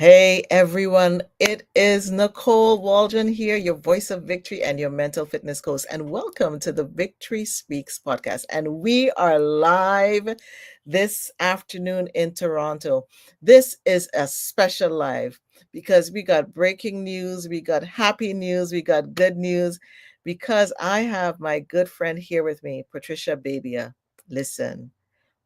Hey everyone, it is Nicole Waldron here, your voice of victory and your mental fitness coach, and welcome to the Victory Speaks podcast. And we are live this afternoon in Toronto. This is a special live because we got breaking news, we got happy news, we got good news because I have my good friend here with me, Patricia Bebia. Listen.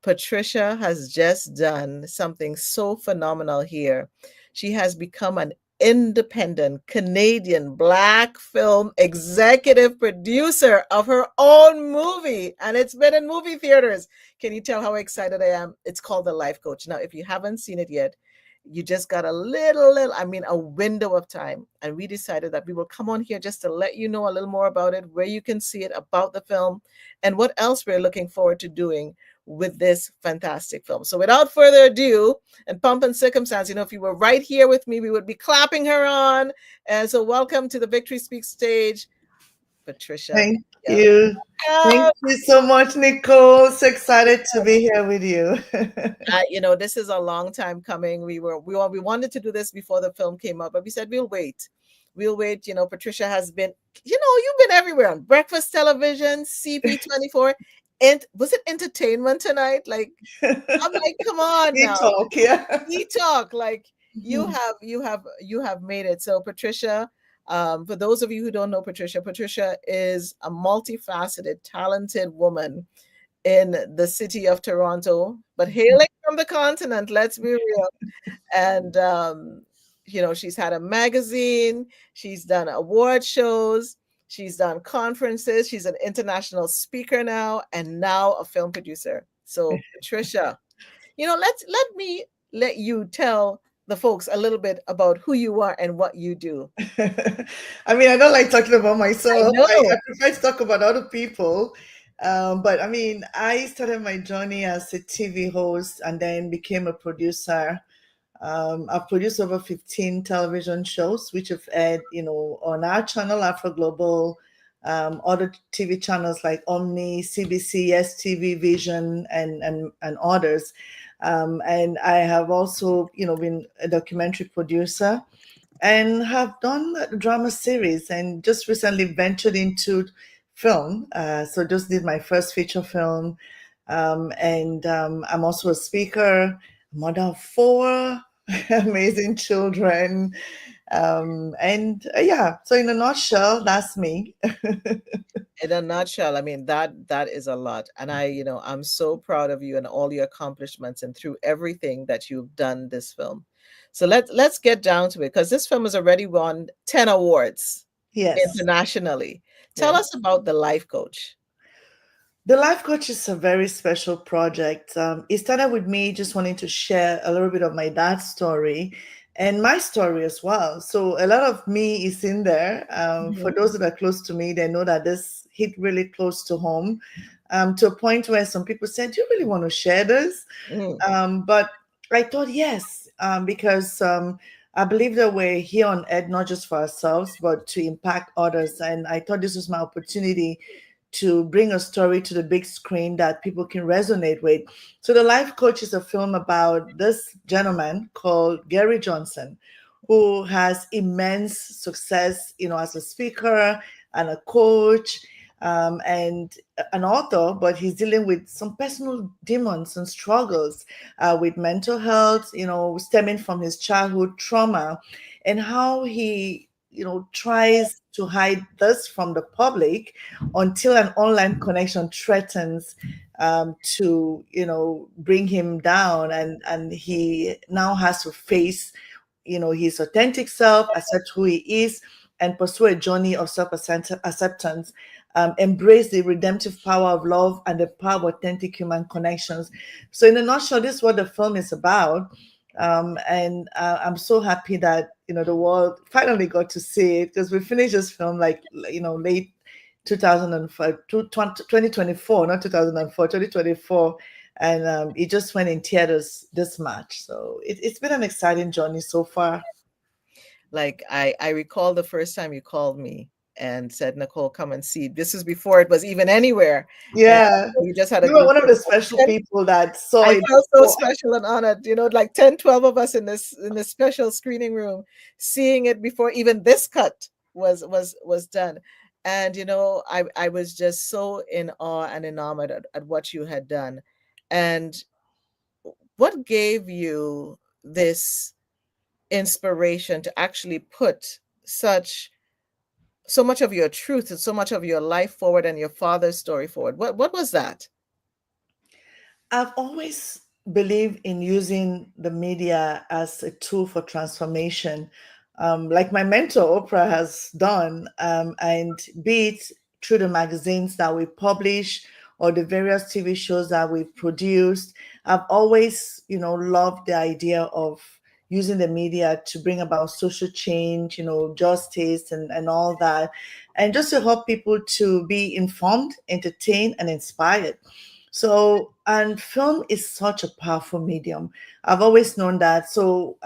Patricia has just done something so phenomenal here. She has become an independent Canadian Black film executive producer of her own movie, and it's been in movie theaters. Can you tell how excited I am? It's called The Life Coach. Now, if you haven't seen it yet, you just got a window of time. And we decided that we will come on here just to let you know a little more about it, where you can see it, about the film, and what else we're looking forward to doing with this fantastic film. So without further ado, and pomp and circumstance, if you were right here with me, we would be clapping her on. And so welcome to the Victory Speaks stage, Patricia. Thank you. Thank you so much, Nicole. So excited to be here with you. This is a long time coming. We wanted to do this before the film came out, but we said we'll wait. We'll wait. Patricia has been, you've been everywhere on breakfast television, CP24. And was it Entertainment Tonight? Like, I'm like, come on We now. talk, yeah. We talk. Like, you have made it. So Patricia, for those of you who don't know Patricia is a multifaceted, talented woman in the city of Toronto, but hailing from the continent, let's be real. And she's had a magazine, she's done award shows, she's done conferences, she's an international speaker now, and now a film producer. So Patricia, let you tell the folks a little bit about who you are and what you do. I don't like talking about I myself. I know. prefer to talk about other people. But I started my journey as a TV host and then became a producer. I've produced over 15 television shows, which have aired, on our channel, Afroglobal, other TV channels like Omni, CBC, STV, Vision, and others. And I have also, been a documentary producer and have done a drama series and just recently ventured into film. So just did my first feature film. And I'm also a speaker, mother of four amazing children. Yeah, so in a nutshell, that's me. In a nutshell, that is a lot. And I'm so proud of you and all your accomplishments and through everything that you've done this film. So let's get down to it, because this film has already won 10 awards Yes. internationally. Tell Yes. us about The Life Coach. The Life Coach is a very special project. It started with me just wanting to share a little bit of my dad's story and my story as well. So a lot of me is in there. For Mhm. those that are close to me, they know that this hit really close to home, to a point where some people said, "Do you really want to share this?" Mm. But I thought yes, because I believe that we're here on earth not just for ourselves, but to impact others. And I thought this was my opportunity to bring a story to the big screen that people can resonate with. So, The Life Coach is a film about this gentleman called Gary Johnson, who has immense success, as a speaker and a coach, and an author, but he's dealing with some personal demons and struggles with mental health, stemming from his childhood trauma, and how he, tries to hide this from the public until an online connection threatens to, bring him down, and he now has to face, his authentic self, accept who he is, and pursue a journey of self-acceptance, embrace the redemptive power of love and the power of authentic human connections. So, in a nutshell, this is what the film is about. And I'm so happy that the world finally got to see it, because we finished this film like late 2005, 2024, not 2004, 2024, and it just went in theaters this March. So it's been an exciting journey so far. Like, I recall the first time you called me and said, Nicole, come and see. This was before it was even anywhere. And Yeah. we just had a You were group one of of the special 10. people that saw I it felt so before. special and honored, like 10, 12 of us in this special screening room, seeing it before even this cut was done. And I was just so in awe and enamored at what you had done. And what gave you this inspiration to actually put so much of your truth and so much of your life forward and your father's story forward? What was that? I've always believed in using the media as a tool for transformation, like my mentor Oprah has done, and be it through the magazines that we publish or the various TV shows that we've produced. I've always, loved the idea of using the media to bring about social change, justice and all that, and just to help people to be informed, entertained, and inspired. So, and film is such a powerful medium. I've always known that. So,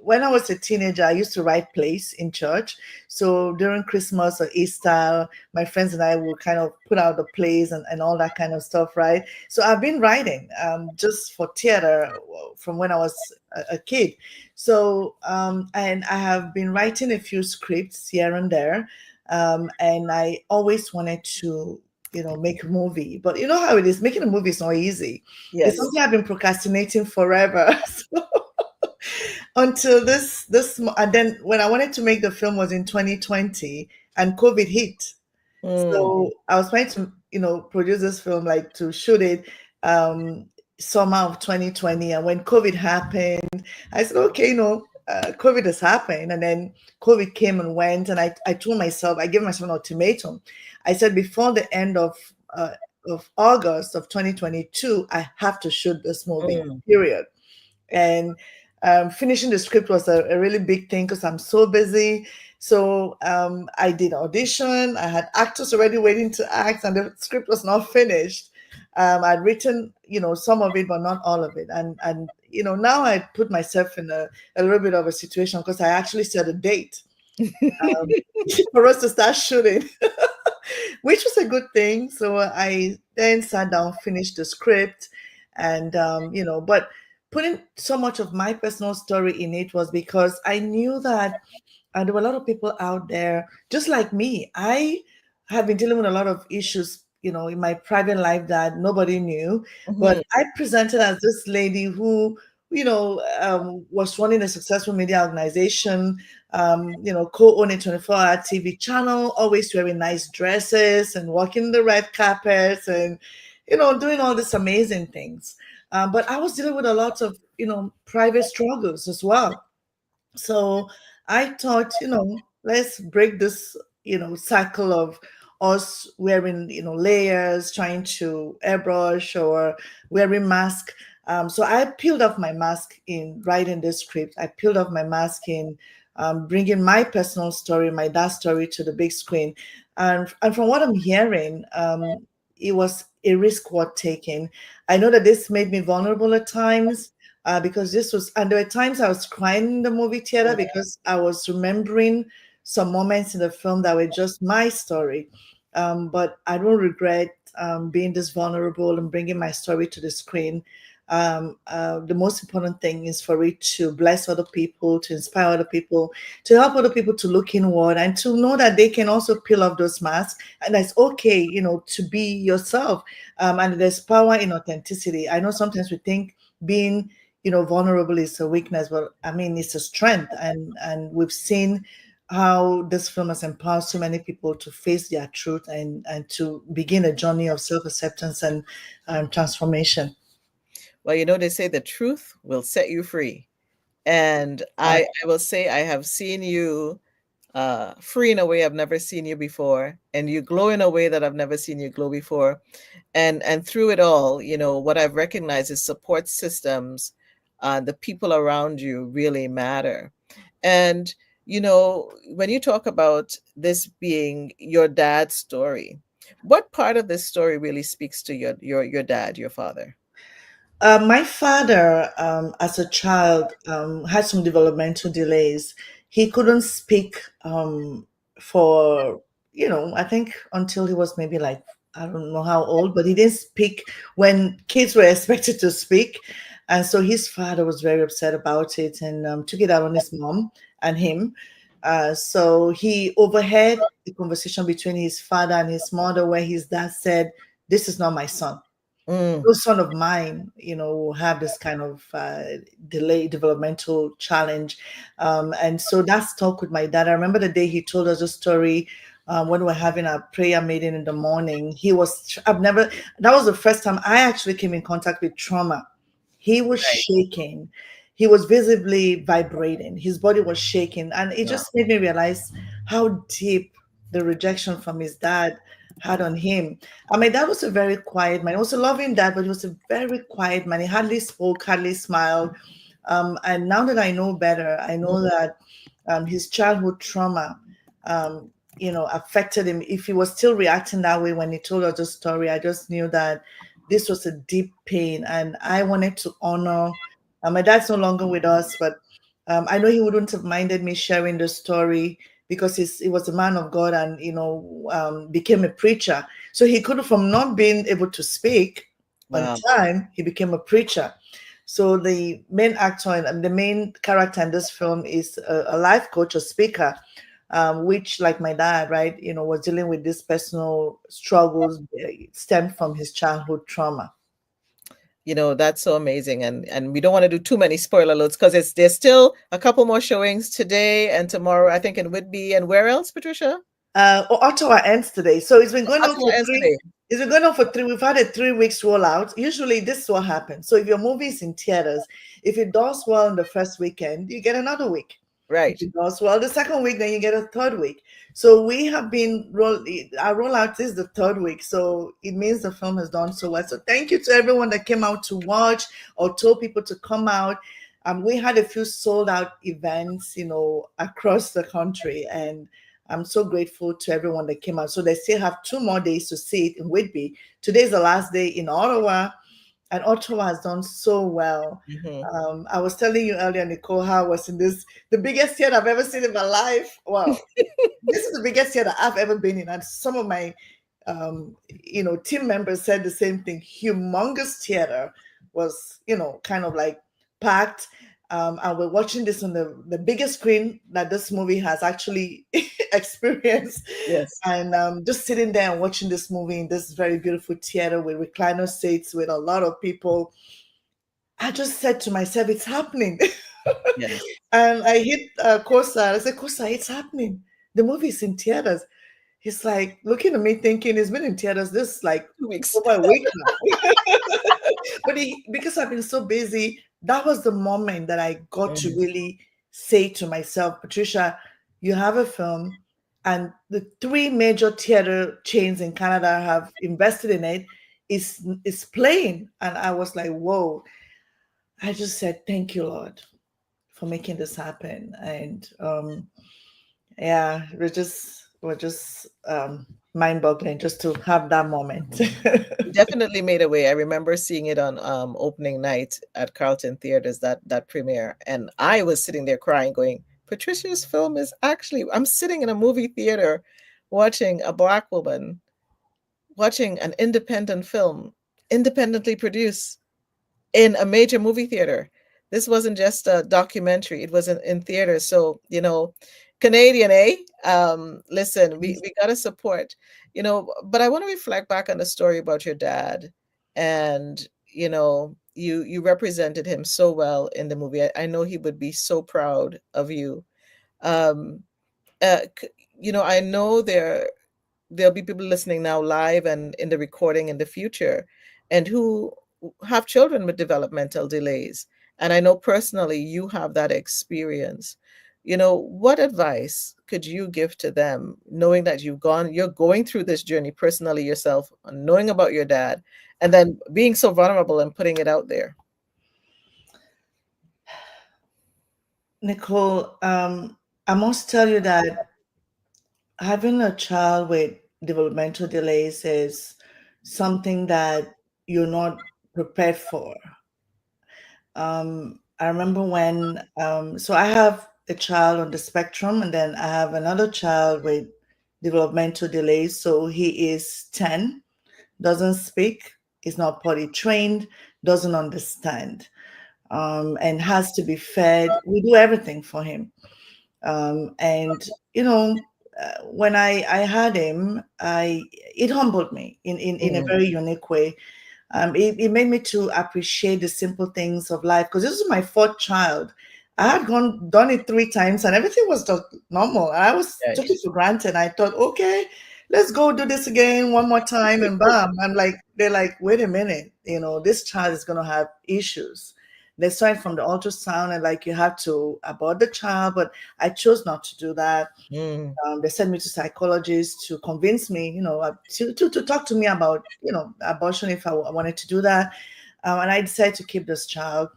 when I was a teenager, I used to write plays in church. So during Christmas or Easter, my friends and I would kind of put out the plays and all that kind of stuff, right? So I've been writing just for theater from when I was a kid. So, and I have been writing a few scripts here and there. And I always wanted to make a movie. But you know how it is, making a movie is not easy. It's Yes. something I've been procrastinating forever. So, until and then when I wanted to make the film was in 2020 and COVID hit. Mm. So I was trying to, produce this film, like to shoot it um summer of 2020. And when COVID happened, I said, okay, COVID has happened. And then COVID came and went. And I told myself, I gave myself an ultimatum. I said, before the end of August of 2022, I have to shoot this movie, Mm. period. And finishing the script was a really big thing because I'm so busy. So I did audition. I had actors already waiting to act, and the script was not finished. I'd written, some of it, but not all of it. And now I put myself in a little bit of a situation because I actually set a date um, for us to start shooting, which was a good thing. So I then sat down, finished the script, and but putting so much of my personal story in it was because I knew that there were a lot of people out there just like me. I have been dealing with a lot of issues, in my private life that nobody knew. But Mhm. I presented as this lady who, was running a successful media organization, co-owning 24-hour TV channel, always wearing nice dresses and walking the red carpets and, doing all these amazing things. But I was dealing with a lot of, private struggles as well. So I thought, let's break this, cycle of us wearing, layers, trying to airbrush or wearing mask. So I peeled off my mask in writing this script. I peeled off my mask in bringing my personal story, my dad's story to the big screen. And from what I'm hearing, it was a risk worth taking. I know that this made me vulnerable at times because this was, and there were times I was crying in the movie theater because I was remembering some moments in the film that were just my story. But I don't regret being this vulnerable and bringing my story to the screen. The most important thing is for it to bless other people, to inspire other people, to help other people to look inward and to know that they can also peel off those masks and that's okay, to be yourself. And there's power in authenticity. I know sometimes we think being vulnerable is a weakness, but I mean it's a strength, and we've seen how this film has empowered so many people to face their truth and to begin a journey of self-acceptance and transformation. Well, they say the truth will set you free. And Uh, I will say I have seen you free in a way I've never seen you before, and you glow in a way that I've never seen you glow before. And through it all, what I've recognized is support systems, the people around you really matter. And when you talk about this being your dad's story, what part of this story really speaks to your dad, your father? My father, as a child, had some developmental delays. He couldn't speak for, I think until he was maybe like, I don't know how old, but he didn't speak when kids were expected to speak. And so his father was very upset about it, and took it out on his mom and him. So he overheard the conversation between his father and his mother, where his dad said, "This is not my son. Mm, No son of mine, will have this kind of delay developmental challenge." And so that stuck with my dad. I remember the day he told us a story, when we were having a prayer meeting in the morning. That was the first time I actually came in contact with trauma. He was right. shaking. He was visibly vibrating. His body was shaking. And it Wow. just made me realize how deep the rejection from his dad had on him. And my dad was a very quiet man. He was a loving dad, but he was a very quiet man. He hardly spoke, hardly smiled. And now that I know better, I know Mm, that his childhood trauma, affected him. If he was still reacting that way when he told us the story, I just knew that this was a deep pain, and I wanted to honor. My dad's no longer with us, but I know he wouldn't have minded me sharing the story, because he was a man of God, and became a preacher. So he could, from not being able to speak on wow. time, he became a preacher. So the main actor and the main character in this film is a life coach, a speaker, which, like my dad, right, was dealing with these personal struggles, stemmed from his childhood trauma. That's so amazing. And we don't want to do too many spoiler alerts because there's still a couple more showings today and tomorrow, I think, in Whitby. And where else, Patricia? Ottawa ends today, so it's been going on Ottawa for ends three. today. It's been going on for three. We've had a 3 weeks rollout. Usually, this is what happens. So if your movie is in theaters, if it does well in the first weekend, you get another week. If Right. it does well the second week, then you get a third week. So we have been our rollout is the third week. So it means the film has done so well. So thank you to everyone that came out to watch or told people to come out. We had a few sold out events, across the country, and I'm so grateful to everyone that came out. So they still have 2 more days to see it in Whitby. Today's the last day in Ottawa, and Ottawa has done so well. Hmm. I was telling you earlier, Nicole, how I was in the biggest theater I've ever seen in my life. Well, this is the biggest theater I've ever been in, and some of my, team members said the same thing. Humongous theater, was, kind of like packed. And we're watching this on the biggest screen that this movie has actually experienced. Yes. And just sitting there and watching this movie in this very beautiful theater with recliner seats with a lot of people, I just said to myself, it's happening. Yes. And I hit Kosa. I said, Kosa, it's happening. The movie's in theaters. He's like looking at me thinking it's been in theaters this like 2 weeks. over a week now. But because I've been so busy, that was the moment that I got to Mhm. really say to myself, Patricia, you have a film, and the three major theater chains in Canada have invested in it. Is playing. And I was like, whoa. I just said, thank you, Lord, for making this happen. And yeah, we're just mind-boggling just to have that moment. You definitely made a way. I remember seeing it on opening night at Carlton Theaters, that premiere, and I was sitting there crying, going, "Patricia's film is actually." I'm sitting in a movie theater, watching a Black woman watching an independent film, independently produced in a major movie theater. This wasn't just a documentary; it was in theaters. So Canadian, eh? Listen, we gotta support, But I want to reflect back on the story about your dad, and you represented him so well in the movie. I know he would be so proud of you. Um, uh, c- I know there'll be people listening now live and in the recording in the future and who have children with developmental delays. And I know personally you have that experience. What advice could you give to them, knowing that you're going through this journey personally yourself, knowing about your dad, and then being so vulnerable and putting it out there? Nicole, I must tell you that having a child with developmental delays is something that you're not prepared for. I remember when, so I have a child on the spectrum, and then I have another child with developmental delays. So he is 10, doesn't speak, is not potty trained, doesn't understand, and has to be fed. We do everything for him. And you know, when I had him, I it humbled me in a Mm, very unique way. It made me to appreciate the simple things of life, because this is my fourth child. I had gone done it three times and everything was just normal. I was right. took it for granted. I thought, okay, let's go do this again one more time, and bam. I'm like, they're like, wait a minute, this child is gonna have issues. They started from the ultrasound and like you have to abort the child, but I chose not to do that. Mm, They sent me to psychologists to convince me, to talk to me about, abortion if I wanted to do that. And I decided to keep this child.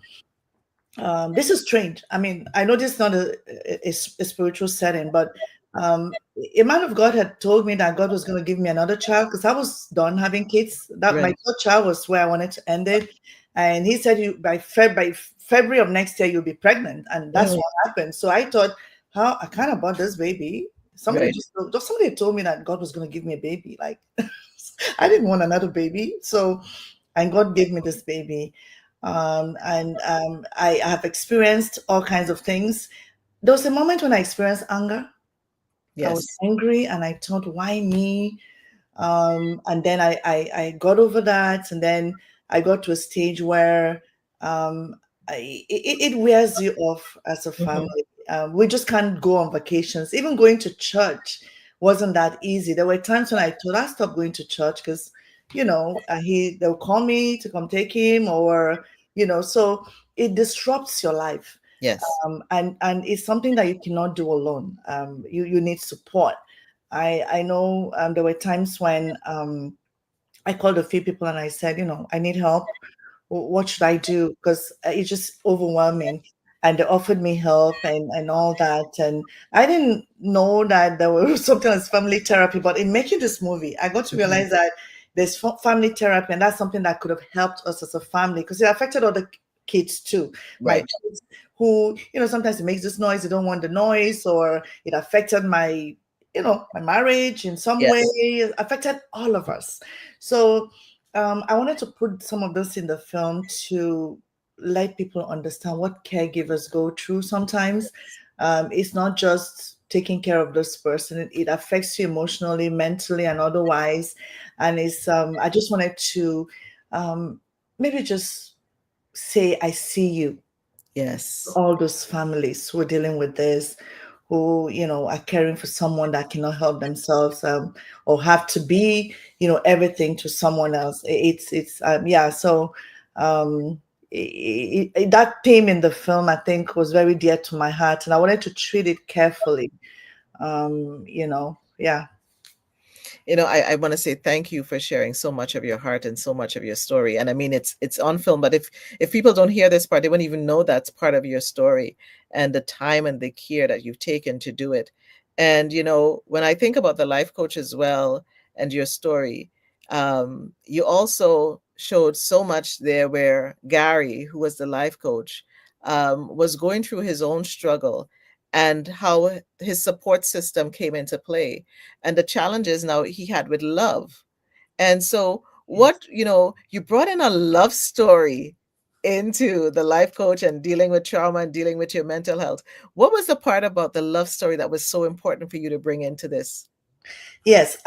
This is strange. I mean, I know this is not a spiritual setting, but a man of God had told me that God was going to give me another child because I was done having kids. That my right. third child was where I wanted to end it, and he said you by February of next year you'll be pregnant, and that's Mm, what happened. So I thought, how I kind of bought this baby. Somebody right. just somebody told me that God was going to give me a baby. Like I didn't want another baby, so and God gave me this baby. And I have experienced all kinds of things. There was a moment when I experienced anger. I was Yes. angry and I thought, why me? And then I got over that. And then I got to a stage where it wears you off as a Hmm. family. We just can't go on vacations. Even going to church wasn't that easy. There were times when I told I stopped going to church because, they'll call me to come take him, or, so it disrupts your life. Yes. And it's something that you cannot do alone. You need support. I know there were times when I called a few people and I said, I need help. What should I do? Because it's just overwhelming. And they offered me help and all that. And I didn't know that there was something as family therapy, but in making this movie, I got to Hmm. realize that there's family therapy, and that's something that could have helped us as a family because it affected other kids too. My Right. kids who, sometimes it makes this noise, they don't want the noise, or it affected my marriage in some way, Yes. it affected all of us. So I wanted to put some of this in the film to let people understand what caregivers go through sometimes. It's not just taking care of this person, it affects you emotionally, mentally, and otherwise. And I just wanted to um, maybe just say, I see you, Yes. all those families who are dealing with this, who are caring for someone that cannot help themselves, or have to be everything to someone else. It's yeah. So um that theme in the film, I think, was very dear to my heart, and I wanted to treat it carefully. Yeah. I want to say thank you for sharing so much of your heart and so much of your story. And I mean, it's on film, but if people don't hear this part, they wouldn't even know that's part of your story and the time and the care that you've taken to do it. And when I think about the life coach as well and your story, you also showed so much there where Gary, who was the life coach, was going through his own struggle and how his support system came into play and the challenges now he had with love. And so, Yes. you brought in a love story into the life coach and dealing with trauma and dealing with your mental health. What was the part about the love story that was so important for you to bring into this? Yes,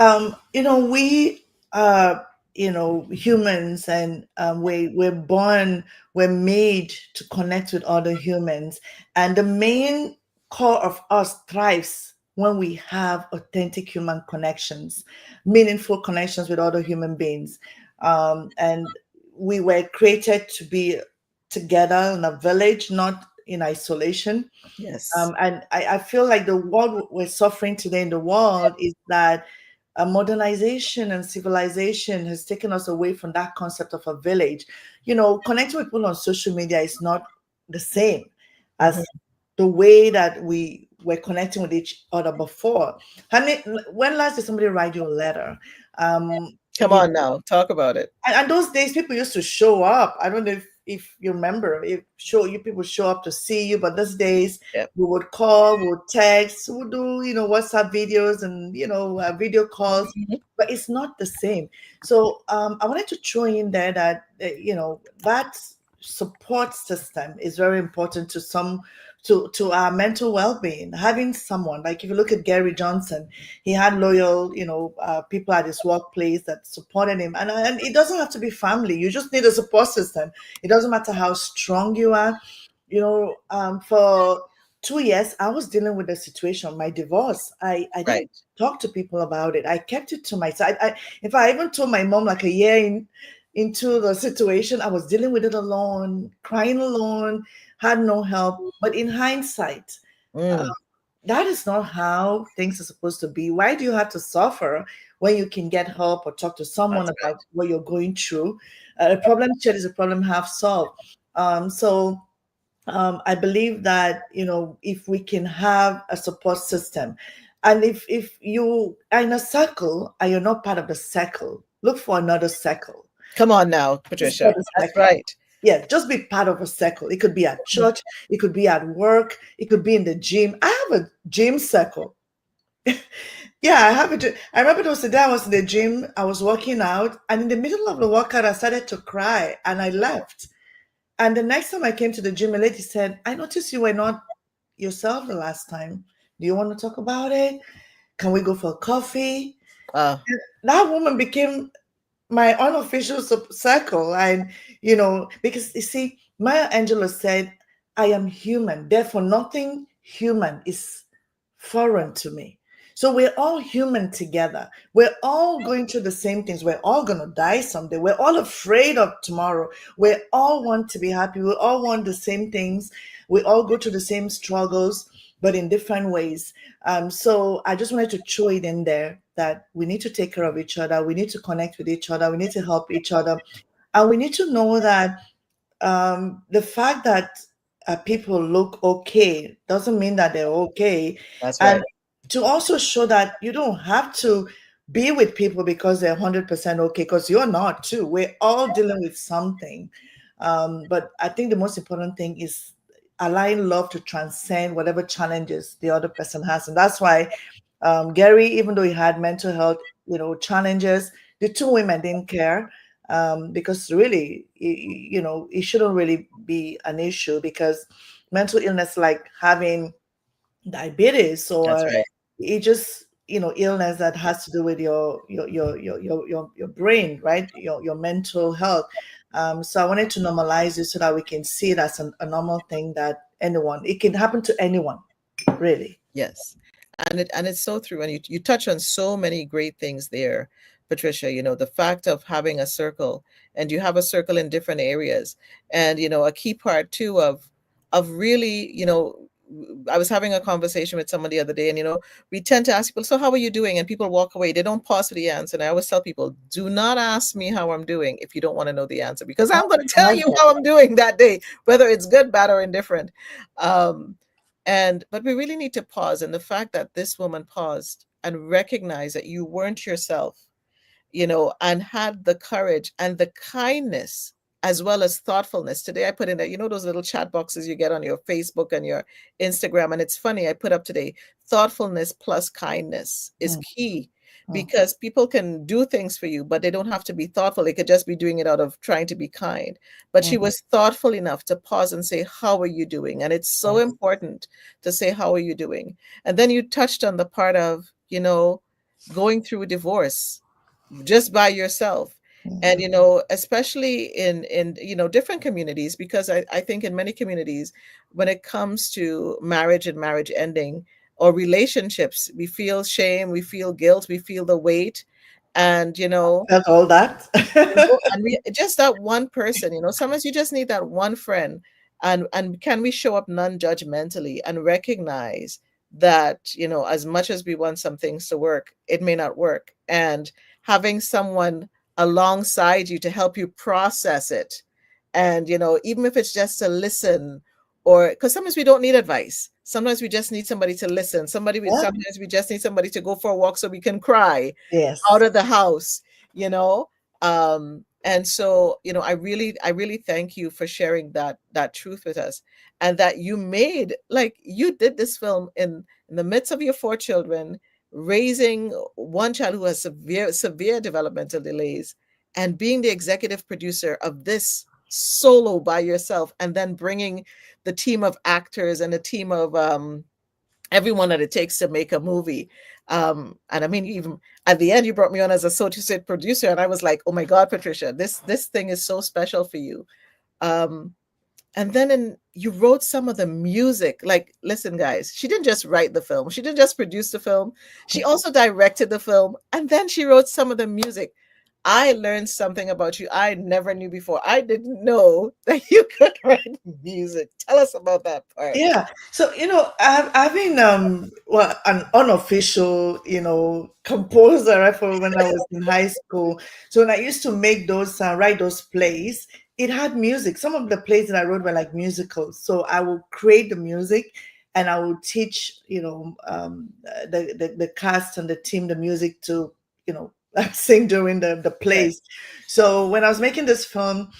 we are, humans, and we're born, we're made to connect with other humans, and the main core of us thrives when we have authentic human connections, meaningful connections with other human beings, and we were created to be together in a village, not in isolation. Yes. And I feel like the world we're suffering today in the world is that modernization and civilization has taken us away from that concept of a village. Connecting with people on social media is not the same Hmm. as the way that we were connecting with each other before. I mean, when last did somebody write you a letter? Come on now, talk about it. And those days, people used to show up. I don't know if you remember, if show you people show up to see you, but these days Yep. we would call, we would text, we would do, WhatsApp videos and, video calls, Mhm. but it's not the same. So I wanted to throw in there that, that support system is very important to to our mental well-being. Having someone, like if you look at Gary Johnson, he had loyal, people at his workplace that supported him, and it doesn't have to be family. You just need a support system. It doesn't matter how strong you are. For 2 years I was dealing with the situation, my divorce. I Right. didn't talk to people about it. I kept it to myself. If I even told my mom, like a year into the situation, I was dealing with it alone, crying alone, had no help. But in hindsight, Mm, that is not how things are supposed to be. Why do you have to suffer when you can get help or talk to someone that's about right. what you're going through? A problem shared is a problem half solved. I believe that, if we can have a support system, and if you are in a circle and you're not part of the circle, look for another circle. Come on now, Just part Patricia. of the That's circle. right. Yeah, just be part of a circle. It could be at church, it could be at work, it could be in the gym. I have a gym circle. Yeah, I have it. I remember there was a day I was in the gym, I was working out, and in the middle of the workout, I started to cry and I left. And the next time I came to the gym, a lady said, I noticed you were not yourself the last time. Do you want to talk about it? Can we go for coffee? Uh, That woman became my unofficial circle. And, because you see, Maya Angelou said, I am human. Therefore, nothing human is foreign to me. So we're all human together. We're all going through the same things. We're all going to die someday. We're all afraid of tomorrow. We all want to be happy. We all want the same things. We all go through the same struggles, but in different ways. So I just wanted to throw it in there that we need to take care of each other. We need to connect with each other. We need to help each other. And we need to know that the fact that people look okay doesn't mean that they're okay. that's And right. to also show that you don't have to be with people because they're 100% okay, because you're not too. We're all dealing with something. But I think the most important thing is allowing love to transcend whatever challenges the other person has. And that's why Gary, even though he had mental health, challenges, the two women didn't care, because really, it shouldn't really be an issue, because mental illness, like having diabetes, That's or right. it just, illness that has to do with your brain, right? Your mental health. So I wanted to normalize it so that we can see it as a normal thing, that it can happen to anyone, really. Yes. And it's so true. And you touch on so many great things there, Patricia. The fact of having a circle, and you have a circle in different areas. And a key part too of really, I was having a conversation with someone the other day, and we tend to ask people, so how are you doing? And people walk away. They don't pause for the answer. And I always tell people, do not ask me how I'm doing if you don't want to know the answer, because I'm going to I tell like you that. how I'm doing that day, whether it's good, bad, or indifferent. But we really need to pause. And the fact that this woman paused and recognized that you weren't yourself, and had the courage and the kindness as well as thoughtfulness. Today I put in that, those little chat boxes you get on your Facebook and your Instagram. And it's funny, I put up today, thoughtfulness plus kindness is Mm, key, mm, because people can do things for you, but they don't have to be thoughtful. They could just be doing it out of trying to be kind. But she mm. was thoughtful enough to pause and say, how are you doing? And it's so Yes. important to say, how are you doing? And then you touched on the part of, going through a divorce just by yourself. Mm. And especially in different communities, because I think in many communities, when it comes to marriage and marriage ending or relationships, we feel shame, we feel guilt, we feel the weight. And Felt all that. and we just that one person, sometimes you just need that one friend. And can we show up non-judgmentally and recognize that, as much as we want some things to work, it may not work. And having someone alongside you to help you process it. And even if it's just to listen, or because sometimes we don't need advice, sometimes we just need somebody to listen, Yeah. sometimes we just need somebody to go for a walk so we can cry Yes. out of the house, you know. And so, I really thank you for sharing that truth with us, and that you made, like, you did this film in the midst of your four children, raising one child who has severe developmental delays, and being the executive producer of this solo by yourself, and then bringing the team of actors and a team of everyone that it takes to make a movie. And I mean, even at the end, you brought me on as associate producer, and I was like, "Oh my God, Patricia, this thing is so special for you." Um, and then you wrote some of the music. Like, listen, guys, she didn't just write the film; she didn't just produce the film; she also directed the film, and then she wrote some of the music. I learned something about you I never knew before. I didn't know that you could write music. Tell us about that part. Yeah. So, having well, an unofficial, composer, right, for when I was in high school. So when I used to make those write those plays, it had music. Some of the plays that I wrote were like musicals. So I will create the music, and I will teach, the cast and the team the music to, sing during the Yes. plays. So when I was making this film,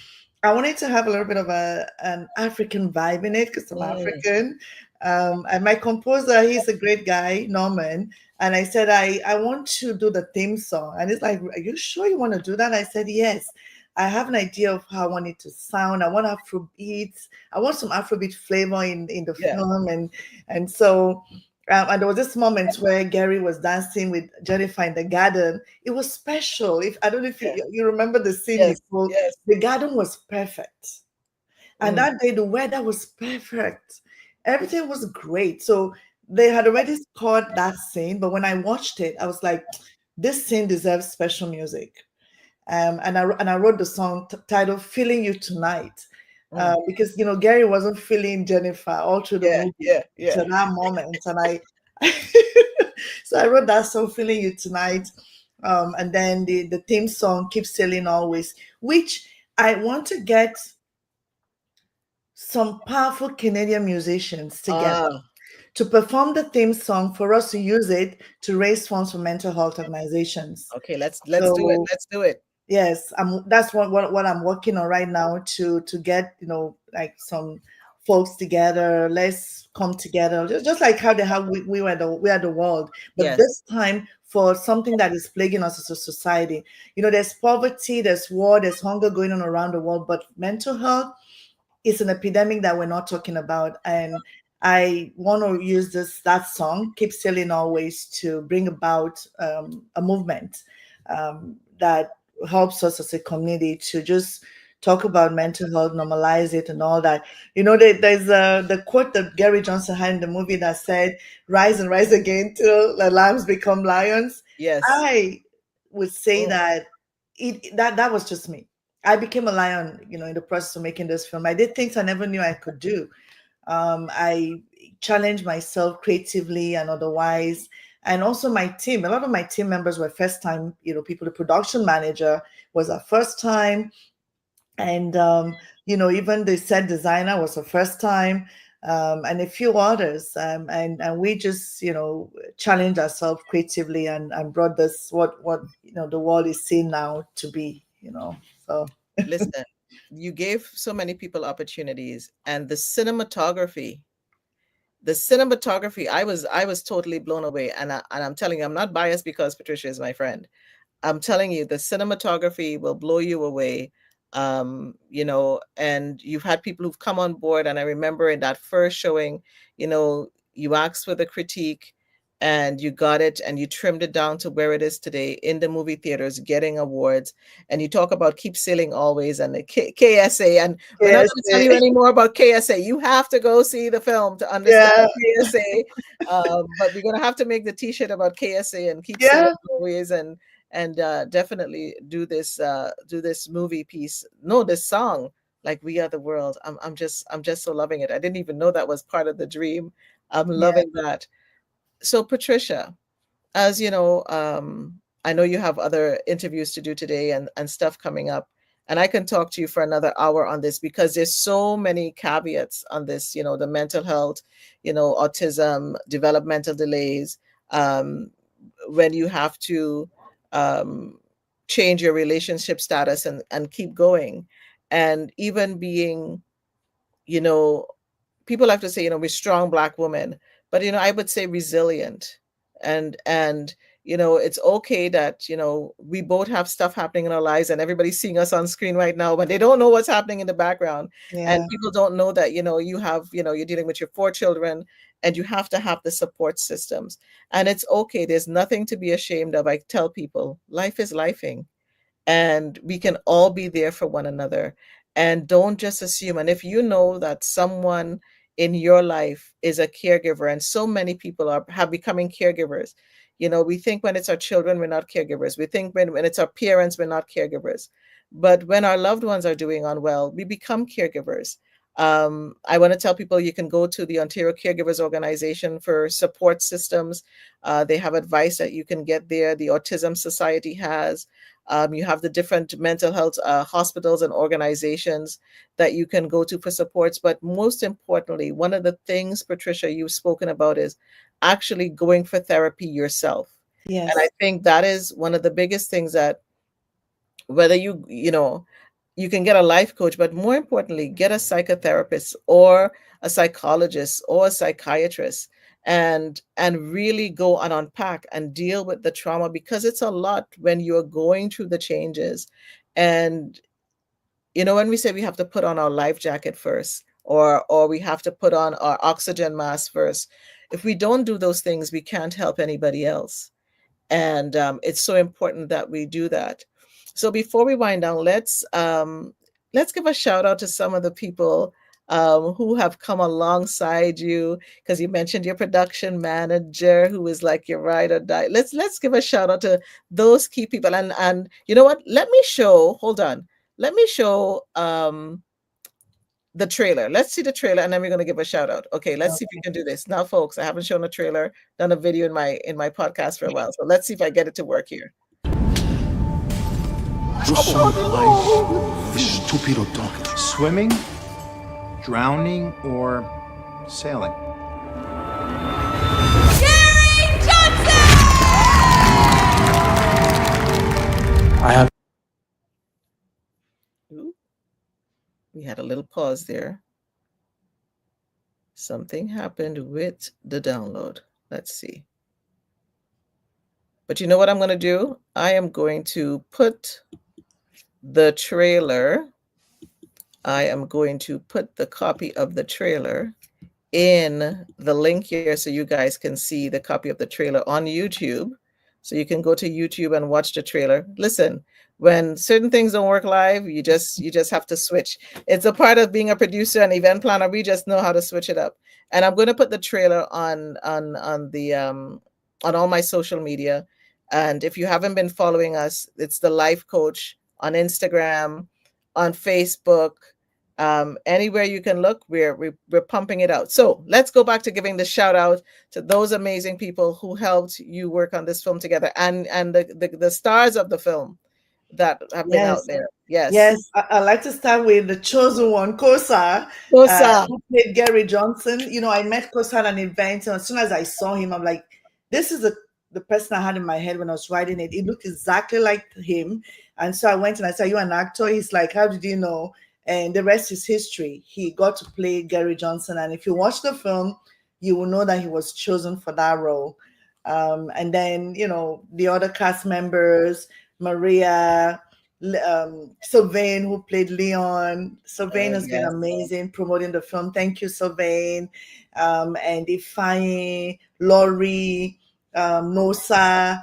I wanted to have a little bit of an African vibe in it because I'm Mm, African. And my composer, he's a great guy, Norman. And I said, I want to do the theme song. And he's like, are you sure you want to do that? I said, yes. I have an idea of how I want it to sound. I want Afrobeats. I want some Afrobeat flavor in the yeah. film. And so and there was this moment where Gary was dancing with Jennifer in the garden. It was special. If I don't know if Yeah. you remember the scene, Yes. Nicole, Yes. the garden was perfect. And Mm, that day, the weather was perfect. Everything was great. So they had already scored that scene. But when I watched it, I was like, this scene deserves special music. And I wrote the song titled "Feeling You Tonight," mm. because Gary wasn't feeling Jennifer all through the Yeah. movie Yeah. Yeah. to that moment, and I so I wrote that song "Feeling You Tonight," and then the theme song "Keep Sailing Always," which I want to get some powerful Canadian musicians together Ah. to perform the theme song for us to use it to raise funds for mental health organizations. Okay. Let's do it. So Let's do it. yes, that's what I'm working on right now to get, like some folks together. Let's come together, just like how they have we are the world, but Yes. this time for something that is plaguing us as a society. There's poverty, there's war, there's hunger going on around the world, but mental health is an epidemic that we're not talking about. And I want to use that song "Keep Sailing Always" to bring about a movement that helps us as a community to just talk about mental health, normalize it, and all that. There's the quote that Gary Johnson had in the movie that said, "Rise and rise again till the lambs become lions." Yes. I would say Mm. that that was just me. I became a lion, in the process of making this film. I did things I never knew I could do. I challenged myself creatively and otherwise. And also my team. A lot of my team members were first time, people. The production manager was our first time. And even the set designer was the first time. And a few others. And we just, challenged ourselves creatively and brought this what the world is seeing now to be. So Listen, you gave so many people opportunities, and the cinematography, I was totally blown away. And I'm telling you, I'm not biased because Patricia is my friend. I'm telling you, the cinematography will blow you away. And you've had people who've come on board. And I remember in that first showing, you asked for the critique, and you got it, and you trimmed it down to where it is today in the movie theaters, getting awards. And you talk about Keep Sailing Always and the KSA. And we're not yes, going to tell you any more about KSA. You have to go see the film to understand yeah, KSA. But we're going to have to make the t-shirt about KSA and Keep Sailing yeah, Always, and definitely do this movie piece, no, this song, like We Are the World. I'm just so loving it. I didn't even know that was part of the dream. I'm yeah, loving that. So, Patricia, as you know, I know you have other interviews to do today, and stuff coming up, and I can talk to you for another hour on this, because there's so many caveats on this, the mental health, autism, developmental delays, um, when you have to, um, change your relationship status and keep going. And even being, you know, people have to say, we're strong Black women, but I would say resilient. And it's okay that we both have stuff happening in our lives, and everybody's seeing us on screen right now, but they don't know what's happening in the background. And Yeah. people don't know that you have, you're dealing with your 4 children, and you have to have the support systems. And it's okay, there's nothing to be ashamed of. I tell people, life is lifing, and we can all be there for one another. And don't just assume. And if you know that someone in your life is a caregiver, and so many people have becoming caregivers, we think when it's our children we're not caregivers, we think when it's our parents we're not caregivers, but when our loved ones are doing unwell, we become caregivers. I want to tell people, you can go to the Ontario Caregivers Organization for support systems. They have advice that you can get there. The Autism Society has. You have the different mental health hospitals and organizations that you can go to for supports. But most importantly, one of the things, Patricia, you've spoken about is actually going for therapy yourself. And I Yes. think that is one of the biggest things, that whether you can get a life coach, but more importantly, get a psychotherapist or a psychologist or a psychiatrist, and really go and unpack and deal with the trauma, because it's a lot when you're going through the changes. And when we say we have to put on our life jacket first, or we have to put on our oxygen mask first, if we don't do those things, we can't help anybody else. And it's so important that we do that. So before we wind down, let's give a shout out to some of the people who have come alongside you, because you mentioned your production manager, who is like your ride or die. Let's give a shout out to those key people. And you know what? Hold on. Let me show the trailer. Let's see the trailer, and then we're going to give a shout out. Okay, let's see if we Okay. can do this. Now, folks, I haven't shown a trailer, done a video in my podcast for a while. So let's see if I get it to work here. Trouble in life is stupid or dumb. Swimming, drowning, or sailing? I have Ooh, we had a little pause there. Something happened with the download. Let's see. But you know what I'm going to do? I am going to put the trailer. I am going to put the copy of the trailer in the link here, so you guys can see the copy of the trailer on YouTube. So you can go to YouTube and watch the trailer. Listen, when certain things don't work live, you just have to switch. It's a part of being a producer and event planner. We just know how to switch it up. And I'm going to put the trailer on all my social media. And if you haven't been following us, it's the Life Coach on Instagram, on Facebook, anywhere you can look, we're pumping it out. So let's go back to giving the shout out to those amazing people who helped you work on this film together, and the stars of the film that have been out Yes. there. Yes. Yes, I like to start with the chosen one, Kosa, Kosa. who played Gary Johnson. I met Kosa at an event, and as soon as I saw him, I'm like, this is the person I had in my head when I was writing it. It looked exactly like him. And so I went and I said, "Are you an actor?" He's like, "How did you know?" And the rest is history. He got to play Gary Johnson. And if you watch the film, you will know that he was chosen for that role. And then, the other cast members, Maria, Sylvain, who played Leon. Sylvain has been Yes. amazing promoting the film. Thank you, Sylvain. And Ifeanyi, Laurie, Nosa,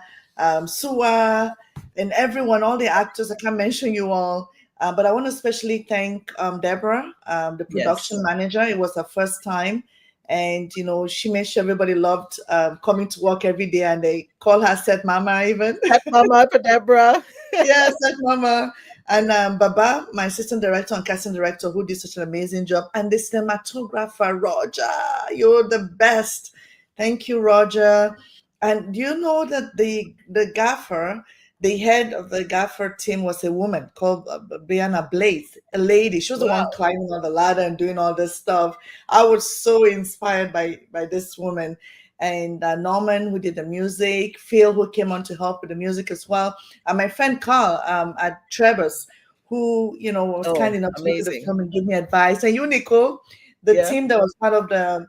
Sua, and everyone, all the actors. I can't mention you all. But I want to especially thank Deborah, the production Yes. manager. It was her first time. And, she made sure everybody loved coming to work every day. And they call her Set Mama even. Set Mama for Deborah. Yes, Set Mama. And Baba, my assistant director and casting director, who did such an amazing job. And the cinematographer, Roger. You're the best. Thank you, Roger. And do you know that the gaffer, the head of the gaffer team, was a woman called Brianna Blaze, a lady. She was the one Wow. climbing on the ladder and doing all this stuff. I was so inspired by this woman. and Norman, who did the music, Phil, who came on to help with the music as well, and my friend Carl at Trevor's, who, was kind Oh, enough to look at the amazing. film and give me advice. And you, Nicole, the Yeah. team that was part of the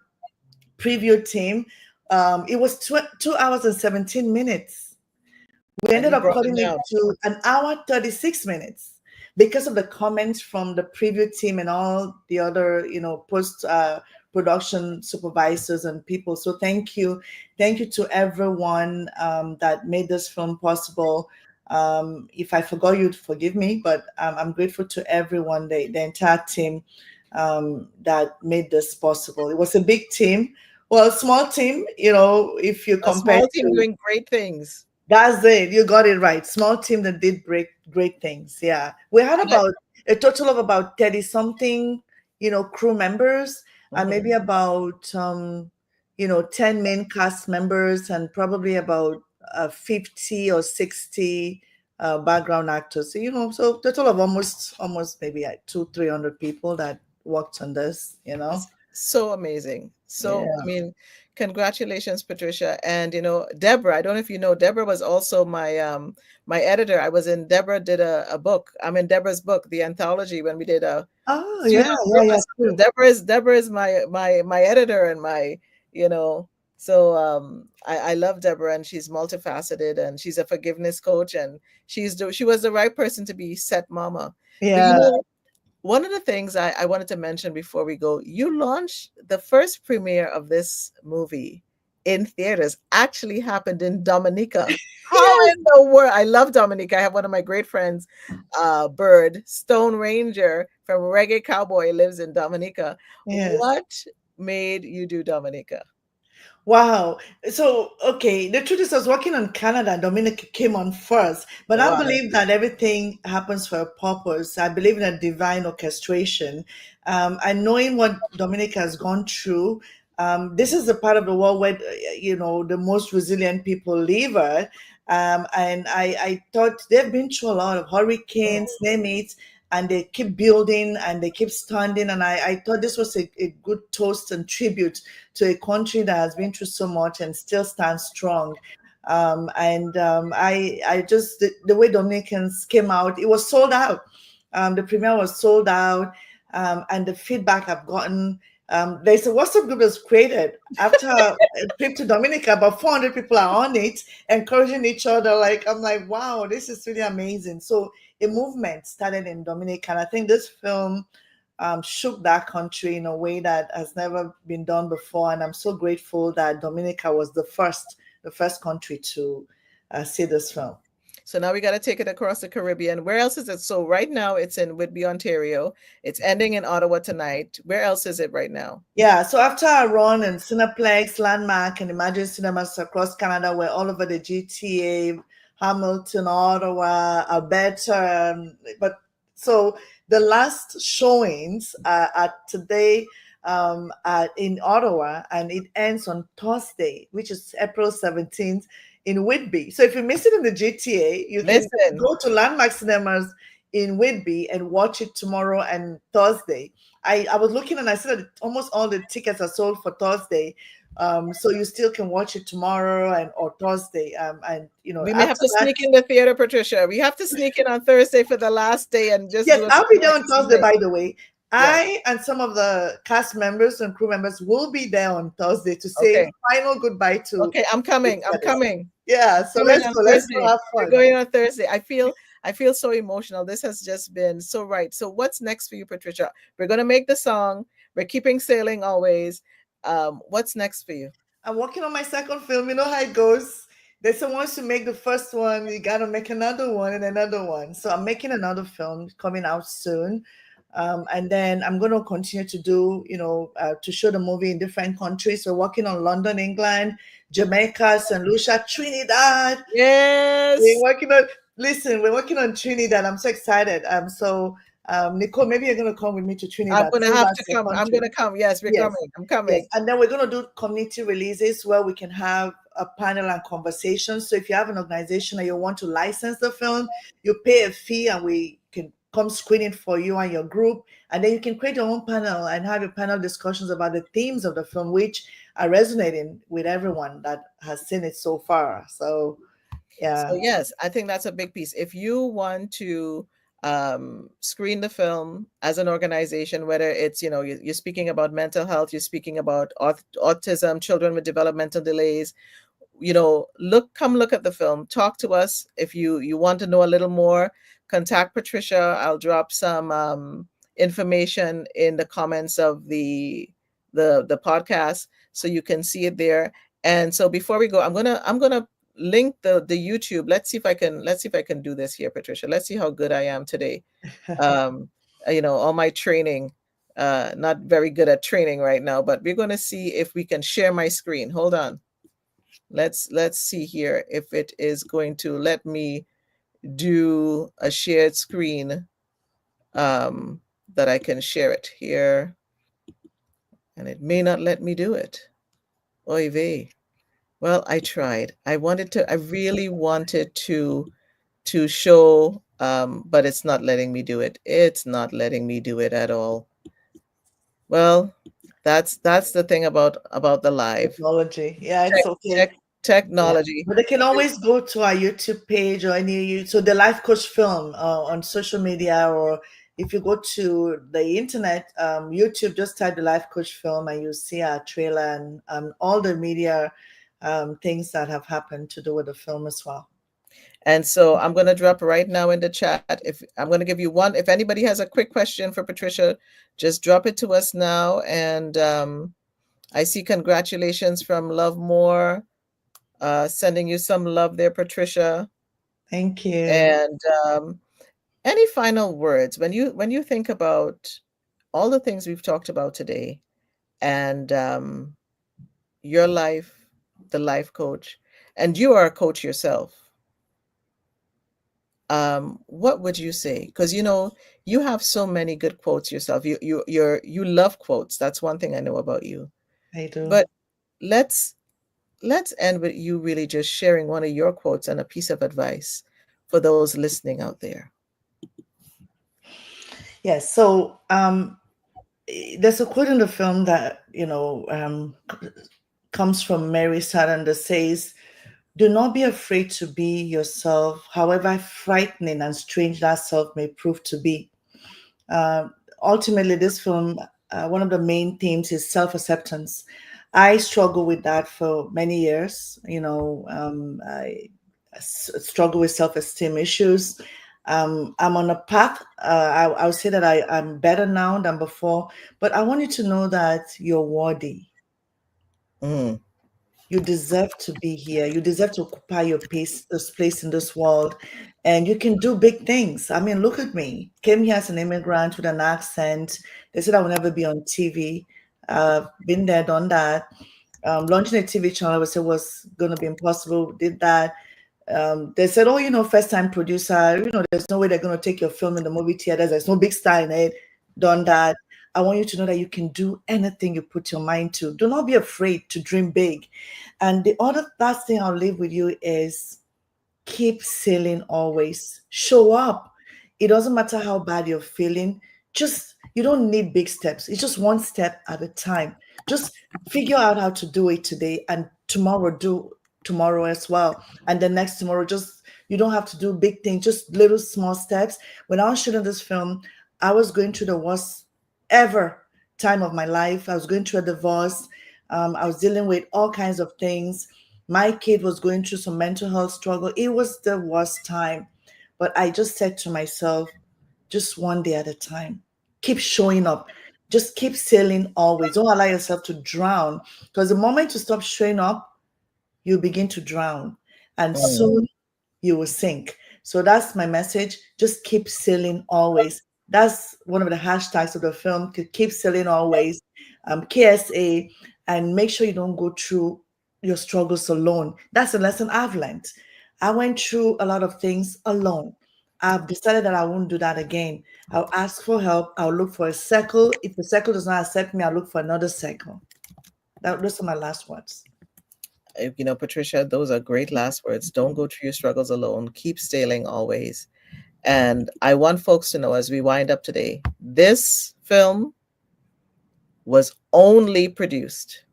preview team, it was 2 hours and 17 minutes. We And ended you up brought cutting them it down. to an hour 36 minutes because of the comments from the preview team and all the other post production supervisors and people. So thank you to everyone that made this film possible. If I forgot you, forgive me, but I'm grateful to everyone, the entire team that made this possible. It was a big team, well, small team, if you A compare small team to. doing great things. That's it. You got it right. Small team that did great things. Yeah. We had And I, about a total of about 30 something, crew members, and Mhm. maybe about 10 main cast members and probably about 50 or 60 background actors. So, so total of almost maybe 300 people that worked on this. It's so amazing. So, I Yeah. mean, congratulations, Patricia. And Deborah, I don't know if you know, Deborah was also my editor. Deborah did a book. I'm in Deborah's book, the anthology, when we did a Oh, Sweet yeah, on yeah, yeah, Purpose. So true. Deborah is my editor and you know, so I love Deborah, and she's multifaceted, and she's a forgiveness coach, and she was the right person to be set mama. But Yeah. one of the things I wanted to mention before we go, you launched the first premiere of this movie in theaters, actually happened in Dominica. How Yes. in the world? I love Dominica. I have one of my great friends, Bird, Stone Ranger from Reggae Cowboy, lives in Dominica. Yes. What made you do Dominica? Wow. So, okay, the truth is, I was working on Canada and Dominica came on first, but I Wow. believe that everything happens for a purpose. I believe in a divine orchestration. And knowing what Dominica has gone through, this is the part of the world where, the most resilient people live at. And I thought they've been through a lot of hurricanes, name it, and they keep building and they keep standing. And I thought this was a good toast and tribute to a country that has been through so much and still stands strong. And I just, the way Dominicans came out, it was sold out. The premiere was sold out. And the feedback I've gotten, there's a WhatsApp group that's created after a trip to Dominica. About 400 people are on it, encouraging each other. Like, I'm like, wow, this is really amazing. So a movement started in Dominica, and I think this film shook that country in a way that has never been done before. And I'm so grateful that Dominica was the first country to see this film. So now we got to take it across the Caribbean. Where else is it? So right now it's in Whitby, Ontario. It's ending in Ottawa tonight. Where else is it right now? Yeah, so after I run in Cineplex, Landmark, and Imagine Cinemas across Canada, we're all over the GTA, Hamilton, Ottawa, Alberta. But so the last showings are today in Ottawa, and it ends on Thursday, which is April 17th in Whitby. So if you miss it in the GTA, you can Listen, go to Landmark Cinemas in Whitby and watch it tomorrow and Thursday. I was looking and I said that almost all the tickets are sold for Thursday. So you still can watch it tomorrow or Thursday. And we may have after to that, sneak in the theater, Patricia. We have to sneak in on Thursday for the last day and just yes, do a I'll be there surprise on Thursday, viewing. by the way. Yeah. I and some of the cast members and crew members will be there on Thursday to say Okay. final goodbye to Okay. I'm the coming. I'm theaters. coming. Yeah, I'm so coming let's on go. Let's go Thursday. have We're fun. going on Thursday. I feel so emotional. This has just been so right. So what's next for you, Patricia? We're gonna make the song. We're keeping sailing always. What's next for you? I'm working on my second film. You know how it goes. There's someone wants to make the first one, you gotta make another one and another one. So I'm making another film coming out soon. And then I'm going to continue to do, to show the movie in different countries. So working on London, England, Jamaica, St. Lucia, Trinidad. We're Yes. working on, listen, we're working on Trinidad. I'm so excited. Nicole, maybe you're going to come with me to I'm Trinidad. gonna See have that's to the come. I'm country. gonna come. Yes, we're Yes. coming. I'm Yes. coming. And then we're going to do community releases where we can have a panel and conversation. So if you have an organization and you want to license the film, you pay a fee and we can come screen it for you and your group, and then you can create your own panel and have your panel discussions about the themes of the film, which are resonating with everyone that has seen it so far. So So yeah, yes, I think that's a big piece. If you want to screen the film as an organization, whether it's, you're speaking about mental health, you're speaking about autism, children with developmental delays, come look at the film, talk to us. If you want to know a little more, contact Patricia. I'll drop some information in the comments of the podcast so you can see it there. And so before we go, I'm gonna link the YouTube. Let's see if I can do this here, Patricia. Let's see how good I am today. um all my training, not very good at training right now, but we're going to see if we can share my screen. Hold on. Let's see here if it is going to let me do a shared screen, um, that I can share it here, and it may not let me do it. Oy vey. Well, I tried. I really wanted to show, but it's not letting me do it. It's not letting me do it at all. Well, that's the thing about the live technology. Yeah, it's tech, okay. tech Yeah, technology. but they can always go to our YouTube page or any so the Life Coach Film on social media, or if you go to the internet, YouTube, just type the Life Coach Film and you'll see our trailer and all the media things that have happened to do with the film as well. And so I'm going to drop right now in the chat. If I'm going to give you one, if anybody has a quick question for Patricia, just drop it to us now. And I see congratulations from Love More, sending you some love there, Patricia. Thank you. And any final words when you think about all the things we've talked about today, and your life, the life coach, and you are a coach yourself. What would you say? Because you have so many good quotes yourself. You love quotes. That's one thing I know about you. I do. But let's let's end with you really just sharing one of your quotes and a piece of advice for those listening out there. Yes. So there's a quote in the film that comes from Mary Saturn that says, "Do not be afraid to be yourself, however frightening and strange that self may prove to be." Uh, Ultimately, this film, one of the main themes is self acceptance. I struggle with that for many years. Struggle with self esteem issues. I'm on a path. I would say that I'm better now than before, but I want you to know that you're worthy. Mm, You deserve to be here. You deserve to occupy this place in this world, and you can do big things. I mean, look at me. Came here as an immigrant with an accent. They said I would never be on TV. Been there, done that. Launching a TV channel, I said was going to be impossible. Did that. They said, "Oh, first time producer. There's no way they're going to take your film in the movie theaters. There's no big star in it." Done that. I want you to know that you can do anything you put your mind to. Do not be afraid to dream big. And the other last thing I'll leave with you is keep sailing always. Show up. It doesn't matter how bad you're feeling. You don't need big steps. It's just one step at a time. Just figure out how to do it today, and tomorrow do tomorrow as well. And the next tomorrow, you don't have to do big things, just little small steps. When I was shooting this film, I was going through the worst ever time of my life. I was going through a divorce. I was dealing with all kinds of things. My kid was going through some mental health struggle. It was the worst time. But I just said to myself, just one day at a time. Keep showing up. Just keep sailing always. Don't allow yourself to drown. Because the moment you stop showing up, you begin to drown. And mm, soon you will sink. So that's my message. Just keep sailing always. That's one of the hashtags of the film. To keep sailing always. KSA, and make sure you don't go through your struggles alone. That's a lesson I've learned. I went through a lot of things alone. I've decided that I won't do that again. I'll ask for help. I'll look for a circle. If the circle does not accept me, I'll look for another circle. Those are my last words. Patricia, those are great last words. Don't go through your struggles alone. Keep sailing always. And I want folks to know as we wind up today, this film was only produced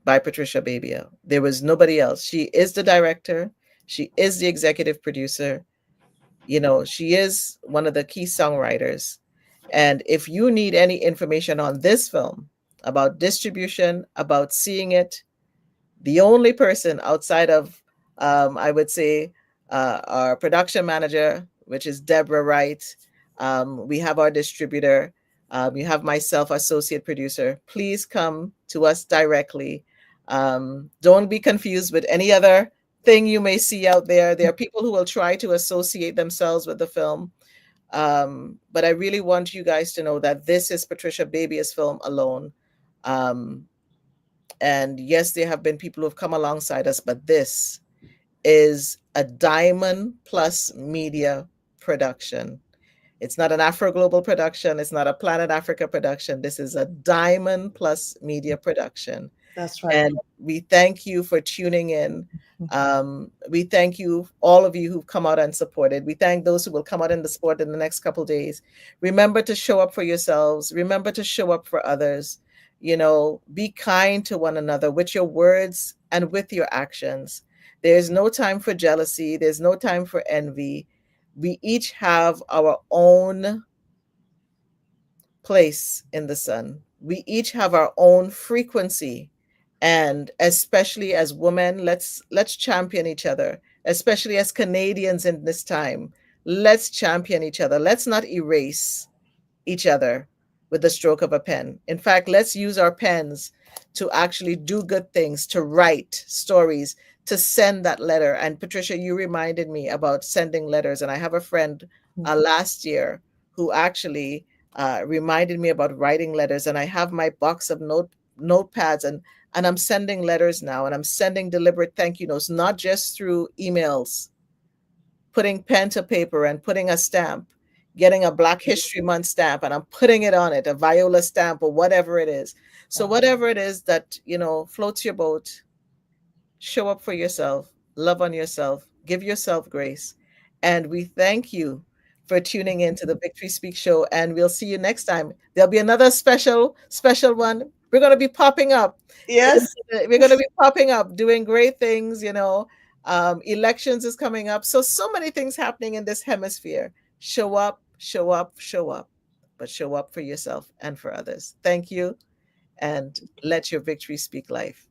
by Patricia Bebia. There was nobody else. She is the director, she is the executive producer, she is one of the key songwriters. And if you need any information on this film, about distribution, about seeing it, the only person outside of, I would say, our production manager, which is Deborah Wright. We have our distributor. You have myself, associate producer. Please come to us directly. Don't be confused with any other thing you may see out there. There are people who will try to associate themselves with the film. But I really want you guys to know that this is Patricia Bebia's film alone. And yes, there have been people who have come alongside us, but this is a Diamond Plus Media production. It's not an Afroglobal production. It's not a Planet Africa production. This is a Diamond Plus Media production. That's right. And we thank you for tuning in. We thank you, all of you who've come out and supported. We thank those who will come out in the sport in the next couple of days. Remember to show up for yourselves. Remember to show up for others. Be kind to one another with your words and with your actions. There's no time for jealousy. There's no time for envy. We each have our own place in the sun. We each have our own frequency. And especially as women, let's champion each other, especially as Canadians in this time. Let's champion each other. Let's not erase each other with the stroke of a pen. In fact, let's use our pens to actually do good things, to write stories, to send that letter. And Patricia, you reminded me about sending letters. And I have a friend last year who actually reminded me about writing letters. And I have my box of notepads, and I'm sending letters now, and I'm sending deliberate thank you notes, not just through emails, putting pen to paper and putting a stamp, getting a Black History Month stamp, and I'm putting it on it, a Viola stamp or whatever it is. So whatever it is that, floats your boat, show up for yourself, love on yourself, give yourself grace. And we thank you for tuning in to the Victory Speak show. And we'll see you next time. There'll be another special one. We're going to be popping up. Yes. We're going to be popping up, doing great things, elections is coming up. So many things happening in this hemisphere. Show up, show up, show up, but show up for yourself and for others. Thank you. And let your victory speak life.